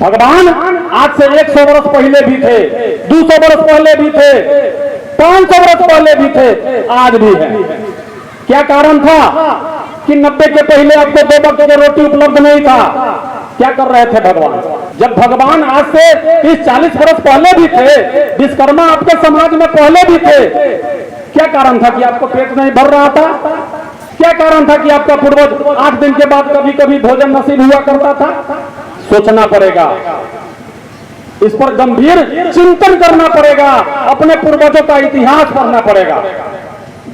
भगवान आज से 100 वर्ष पहले भी थे, 200 वर्ष पहले भी थे, 500 वर्ष पहले भी थे, आज भी है। क्या कारण था कि 90 के पहले आपको 2 वक्त की रोटी उपलब्ध नहीं था? क्या कर रहे थे भगवान? जब भगवान आज से 30-40 वर्ष पहले भी थे, विश्वकर्मा आपके समाज में पहले भी थे, क्या कारण था कि आपको पेट नहीं भर रहा था? क्या कारण था कि आपका पूर्वज 8 दिन के बाद कभी कभी भोजन नसीब हुआ करता था? सोचना पड़ेगा, इस पर गंभीर चिंतन करना पड़ेगा, अपने पूर्वजों का इतिहास पढ़ना पड़ेगा।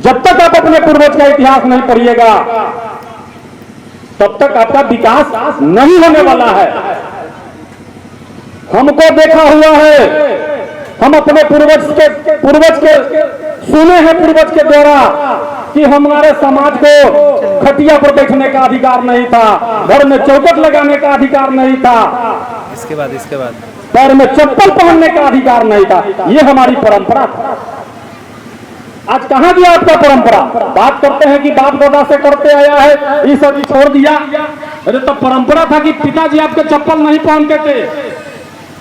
जब तक आप अपने पूर्वज का इतिहास नहीं पढ़िएगा तब तक आपका विकास नहीं होने वाला है। हमको देखा हुआ है, हम अपने पूर्वज के सुने हैं पूर्वज के द्वारा कि हमारे समाज को खटिया पर बैठने का अधिकार नहीं था, घर में चौखट लगाने का अधिकार नहीं था, इसके बाद पैर में चप्पल पहनने का अधिकार नहीं था। ये हमारी परंपरा था। आज कहां गया आपका परंपरा? बात करते हैं कि बाप दादा से करते आया है, ये सब छोड़ दिया। अरे तो परंपरा था कि पिताजी आपके चप्पल नहीं पहनते थे,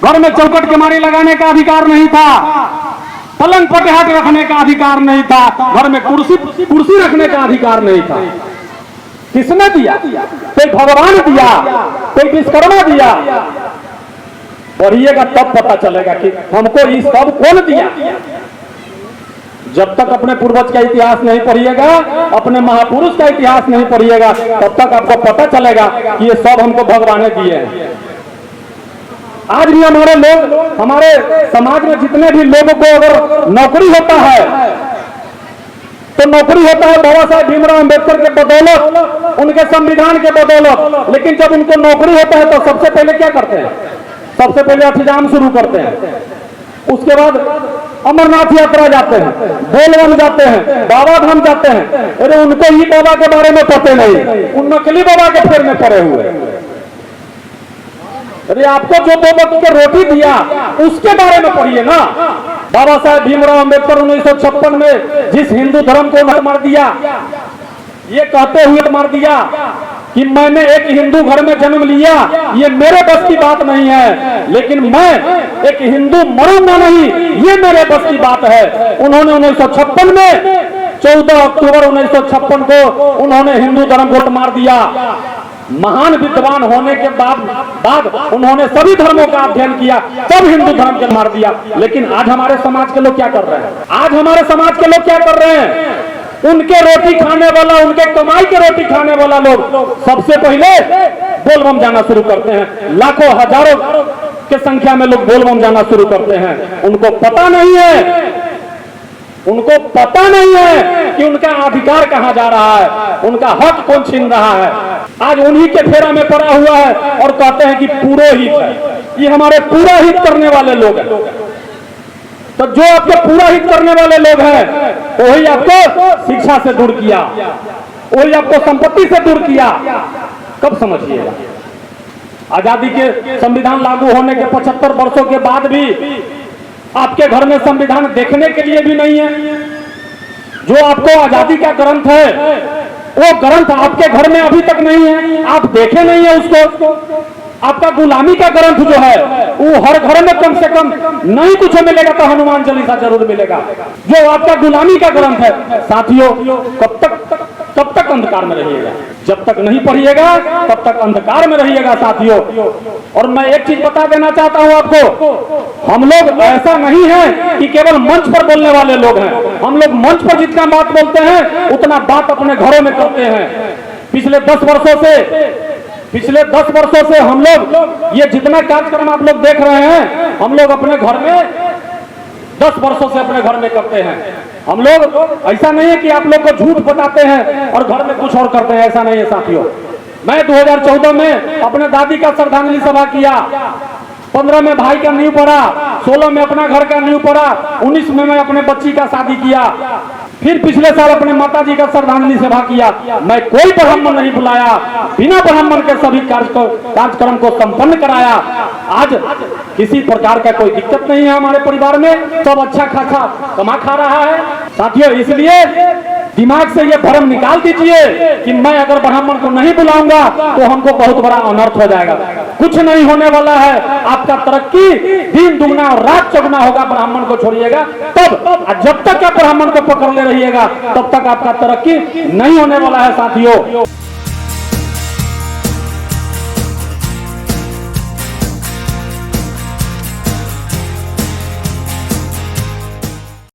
घर में चौखट के मारी लगाने का अधिकार नहीं था, पलंग पटेहाट रखने का अधिकार नहीं था, घर में कुर्सी रखने का अधिकार नहीं था। किसने दिया? कोई भगवान दिया, कोई विश्वकर्मा दिया? पढ़िएगा तब पता चलेगा कि हमको ये सब कौन दिया। जब तक अपने पूर्वज का इतिहास नहीं पढ़िएगा, अपने महापुरुष का इतिहास नहीं पढ़िएगा, तब तक आपको पता चलेगा कि ये सब हमको भगवान ने दिए हैं। आज भी हमारे लोग, हमारे समाज में जितने भी लोगों को अगर नौकरी होता है तो नौकरी होता है बाबा साहेब भीमराव अंबेडकर के बदौलत, उनके संविधान के बदौलत। लेकिन जब उनको नौकरी होता है तो सबसे पहले क्या करते हैं? सबसे पहले अठजाम शुरू करते हैं, उसके बाद अमरनाथ यात्रा जाते हैं, बोलबम जाते हैं, बाबा धाम जाते हैं। अरे उनको ही बाबा के बारे में पता नहीं, उन नकली बाबा के फेर में पड़े हुए। अरे आपको जो 2 वक्त की रोटी दिया उसके बारे में पढ़िए ना। बाबा साहेब भीमराव अंबेडकर 1956 में जिस हिंदू धर्म को मार दिया, ये कहते हुए मार दिया कि मैंने एक हिंदू घर में जन्म लिया, ये मेरे बस की बात नहीं है, लेकिन मैं एक हिंदू मरूंगा नहीं, ये मेरे बस की बात है। उन्होंने 1956 में 14 अक्टूबर 1956 को उन्होंने हिंदू धर्म को मार दिया। महान विद्वान होने के बाद उन्होंने सभी धर्मों का अध्ययन किया, तब हिंदू धर्म को मार दिया। लेकिन आज हमारे समाज के लोग क्या कर रहे हैं? आज हमारे समाज के लोग क्या कर रहे हैं? उनके रोटी खाने वाला, उनके कमाई के रोटी खाने वाला लोग सबसे पहले बोलबम जाना शुरू करते हैं। लाखों हजारों के संख्या में लोग बोलबम जाना शुरू करते हैं। उनको पता नहीं है कि उनका अधिकार कहां जा रहा है, उनका हक कौन छीन रहा है। आज उन्हीं के फेरा में पड़ा हुआ है और कहते हैं कि पुरोहित है, ये हमारे पूरा हित करने वाले लोग हैं। तो जो आपके पूरा हित करने वाले लोग हैं वही आपको शिक्षा से दूर किया, वही आपको संपत्ति से दूर किया। कब समझिएगा? आजादी के संविधान लागू होने के 75 वर्षों के बाद भी आपके घर में संविधान देखने के लिए भी नहीं है। जो आपको आजादी का ग्रंथ है वो ग्रंथ आपके घर में अभी तक नहीं है, आप देखे नहीं है उसको। आपका गुलामी का ग्रंथ जो है वो हर घर में कम से कम नहीं कुछ मिलेगा तो हनुमान चालीसा जरूर मिलेगा, जो आपका गुलामी का ग्रंथ है। साथियों, कब तक अंधकार में रहिएगा? जब तक नहीं पढ़िएगा तब तक अंधकार में रहिएगा साथियों। और मैं एक चीज बता देना चाहता हूं आपको, हम लोग ऐसा नहीं है कि केवल मंच पर बोलने वाले लोग हैं। हम लोग मंच पर जितना बात बोलते हैं उतना बात अपने घरों में करते हैं। पिछले 10 वर्षों से हम लोग ये जितना कार्यक्रम आप लोग देख रहे हैं, हम लोग अपने घर में 10 वर्षों से अपने घर में करते हैं। हम लोग ऐसा नहीं है कि आप लोग को झूठ बताते हैं और घर में कुछ और करते हैं, ऐसा नहीं है साथियों। मैं 2014 में अपने दादी का श्रद्धांजलि सभा किया, 15 में भाई का नींव पड़ा, 16 में अपना घर का नींव पड़ा, 19 में मैं अपने बच्ची का शादी किया, फिर पिछले साल अपने माताजी का श्रद्धांजलि सभा किया। मैं कोई ब्राह्मण नहीं बुलाया, बिना ब्राह्मण के सभी कार्यक्रम को संपन्न कराया। आज किसी प्रकार का कोई दिक्कत नहीं है हमारे परिवार में, सब अच्छा खासा कमा खा रहा है साथियों। इसलिए दिमाग से ये भ्रम निकाल दीजिए कि मैं अगर ब्राह्मण को नहीं बुलाऊंगा तो हमको बहुत बड़ा अनर्थ हो जाएगा। कुछ नहीं होने वाला है, आपका तरक्की दिन दुगना और रात चौगुना होगा। ब्राह्मण को छोड़िएगा तब, जब तक आप ब्राह्मण को पकड़ ले रहिएगा तब तक आपका तरक्की नहीं होने वाला है साथियों।